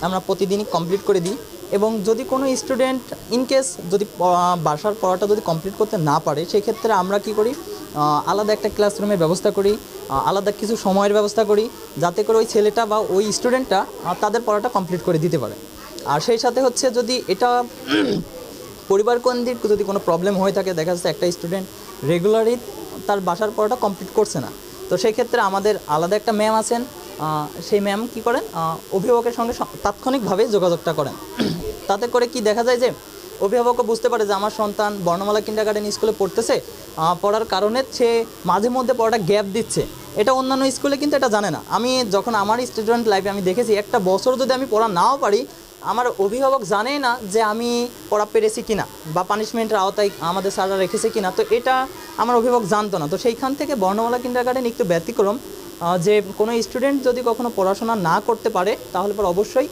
আমরা প্রতিদিনই কমপ্লিট করে দিই। এবং যদি কোনো স্টুডেন্ট ইনকেস যদি বাসার পড়াটা যদি কমপ্লিট করতে না পারে, সেই ক্ষেত্রে আমরা কি করি, আলাদা একটা ক্লাসরুমের ব্যবস্থা করি, আলাদা কিছু সময়ের ব্যবস্থা করি, যাতে করে ওই ছেলেটা বা ওই স্টুডেন্টটা তাদের পড়াটা কমপ্লিট করে দিতে পারে। আর সেই সাথে হচ্ছে যদি এটা পরিবারকেন্দ্রিক যদি কোনো প্রবলেম হয়ে থাকে, দেখা যাচ্ছে একটা স্টুডেন্ট রেগুলারই তার বাসার পড়াটা কমপ্লিট করছে না, তো সেই ক্ষেত্রে আমাদের আলাদা একটা ম্যাম আছেন, সেই ম্যাম কী করেন, অভিভাবকের সঙ্গে তাৎক্ষণিকভাবে যোগাযোগটা করেন। তাতে করে কি দেখা যায় যে অভিভাবকও বুঝতে পারে যে আমার সন্তান বর্ণমালা কিন্ডারগার্টেন স্কুলে পড়তেছে, পড়ার কারণে সে মাঝে মধ্যে পড়াটা গ্যাপ দিচ্ছে। এটা অন্যান্য স্কুলে কিন্তু এটা জানে না। আমি যখন আমার স্টুডেন্ট লাইফে আমি দেখেছি, একটা বছর যদি আমি পড়া নাও পারি, আমার অভিভাবক জানেই না যে আমি পড়া পেরেছি কিনা বা পানিশমেন্টের আওতায় আমাদের স্যাররা রেখেছে কিনা, তো এটা আমার অভিভাবক জানতো না। তো সেইখান থেকে বর্ণমালা কিন্ডারগার্টেন একটু ব্যতিক্রম, যে কোনো স্টুডেন্ট যদি কখনো পড়াশোনা না করতে পারে, তাহলে পর অবশ্যই